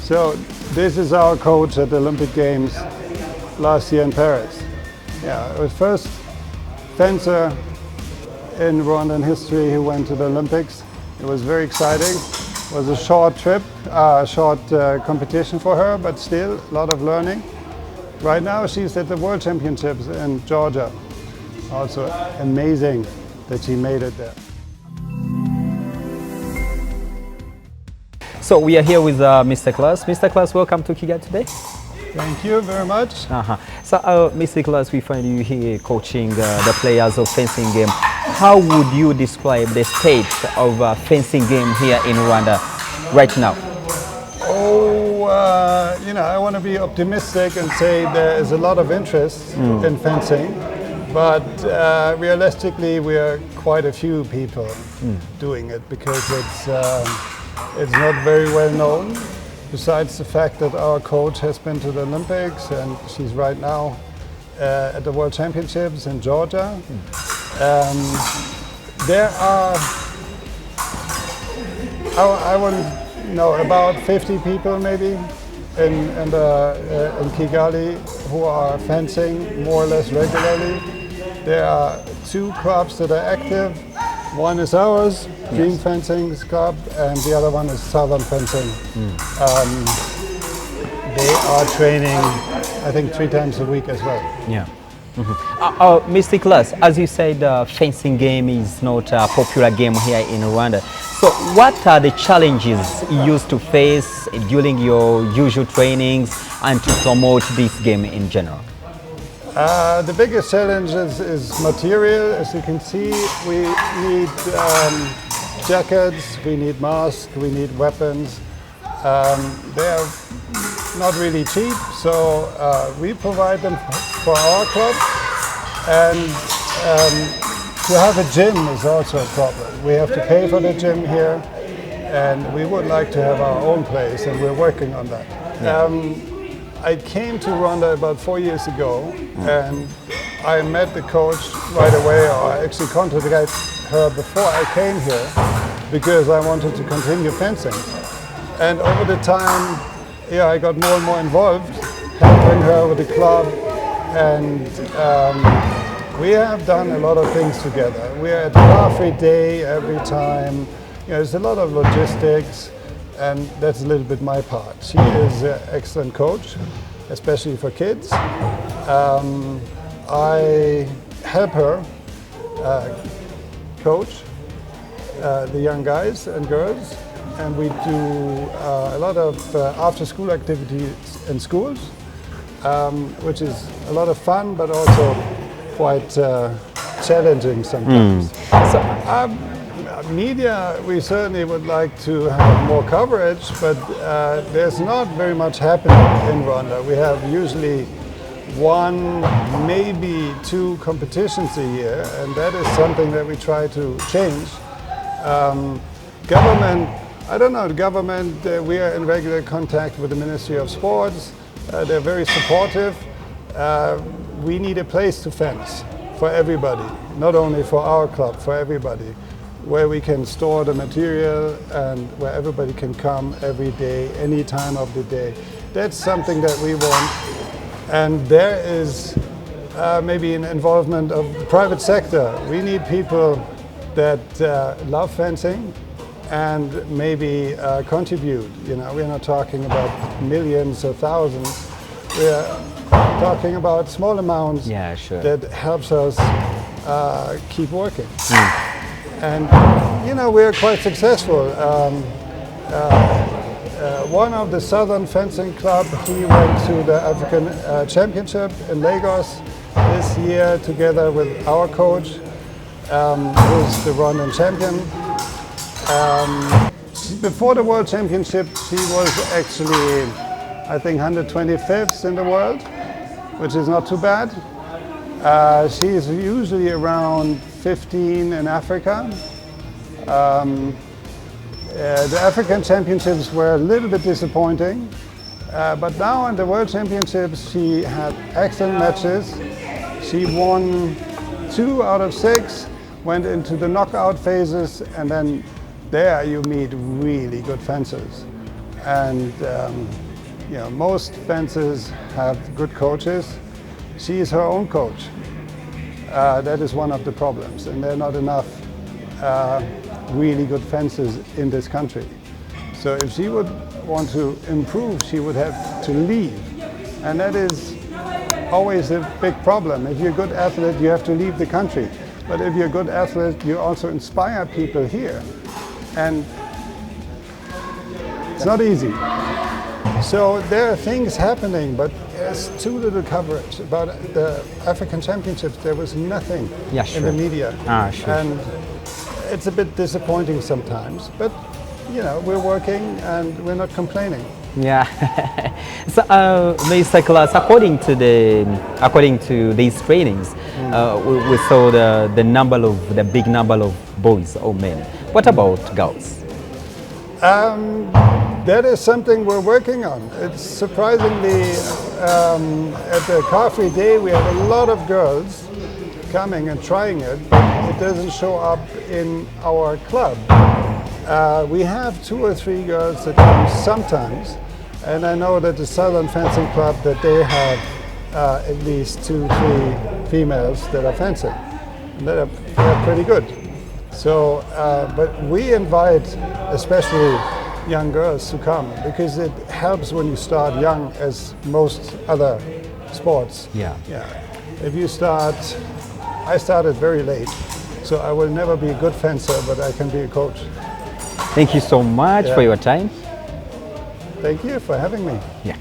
So this is our coach at the Olympic Games last year in Paris. Yeah, it was first fencer in Rwandan history who went to the Olympics. It was very exciting. It was a short trip, short competition for her, but still a lot of learning. Right now she's at the World Championships in Georgia. Also amazing that she made it there. So we are here with Mr. Klaus. Mr. Klaus, welcome to Kigali today. Thank you very much. So Mr. Klaus, we find you here coaching the players of fencing game. How would you describe the state of fencing game here in Rwanda right now? I want to be optimistic and say there is a lot of interest in fencing, but realistically we are quite a few people doing it because it's not very well known, besides the fact that our coach has been to the Olympics and she's right now at the World Championships in Georgia. There are, I wouldn't know, about 50 people maybe in Kigali who are fencing more or less regularly. There are 2 clubs that are active. One is ours, Dream Fencing Club, and the other one is Southern Fencing. They are training, I think, 3 times a week as well. Yeah. Mr. Klaus, as you said, the fencing game is not a popular game here in Rwanda. So what are the challenges you used to face during your usual trainings and to promote this game in general? The biggest challenge is material. As you can see, we need jackets, we need masks, we need weapons. They're not really cheap, so we provide them for our club. And to have a gym is also a problem. We have to pay for the gym here, and we would like to have our own place, and we're working on that. I came to Rwanda about 4 years ago, and I met the coach right away, or I actually contacted her before I came here because I wanted to continue fencing. And over the time, I got more and more involved, helping her with the club, and we have done a lot of things together. We are at Car-Free Day every time. There's a lot of logistics, and that's a little bit my part. She is an excellent coach, especially for kids. I help her coach the young guys and girls, and we do a lot of after-school activities in schools, which is a lot of fun, but also quite challenging sometimes. Media, we certainly would like to have more coverage, but there's not very much happening in Rwanda. We have usually 1, maybe 2 competitions a year, and that is something that we try to change. Government, I don't know, the government, we are in regular contact with the Ministry of Sports. They're very supportive. We need a place to fence for everybody, not only for our club, for everybody, where we can store the material and where everybody can come every day, any time of the day. That's something that we want. And there is maybe an involvement of the private sector. We need people that love fencing and maybe contribute. We're not talking about millions or thousands. We're talking about small amounts that helps us keep working. And we're quite successful. One of the Southern Fencing Club, he went to the African Championship in Lagos this year together with our coach, who's the Rwandan champion. Before the World Championship, she was actually, I think, 125th in the world, which is not too bad. She's usually around 15 in Africa. The African Championships were a little bit disappointing, but now in the World Championships she had excellent matches. She won 2 out of 6, went into the knockout phases, and then there you meet really good fencers. And most fencers have good coaches. She is her own coach. That is one of the problems, and there are not enough really good fencers in this country. So if she would want to improve, she would have to leave, and that is always a big problem. If you're a good athlete, you have to leave the country. But if you're a good athlete, you also inspire people here, and it's not easy. So there are things happening, but there's too little coverage. About the African Championships, there was nothing in the media. Sure. And it's a bit disappointing sometimes, but we're working and we're not complaining. Yeah. So, Mr. Klaas, according to these trainings, we saw the big number of boys or men. What about girls? That is something we're working on. It's surprisingly, at the Car Free Day, we have a lot of girls coming and trying it, but it doesn't show up in our club. We have 2 or 3 girls that come sometimes, and I know that the Southern Fencing Club, that they have at least 2, 3 females that are fencing, and they're pretty good. So, but we invite especially young girls to come, because it helps when you start young, as most other sports. Yeah. If you start, I started very late, so I will never be a good fencer, but I can be a coach. Thank you so much for your time. Thank you for having me. Yeah.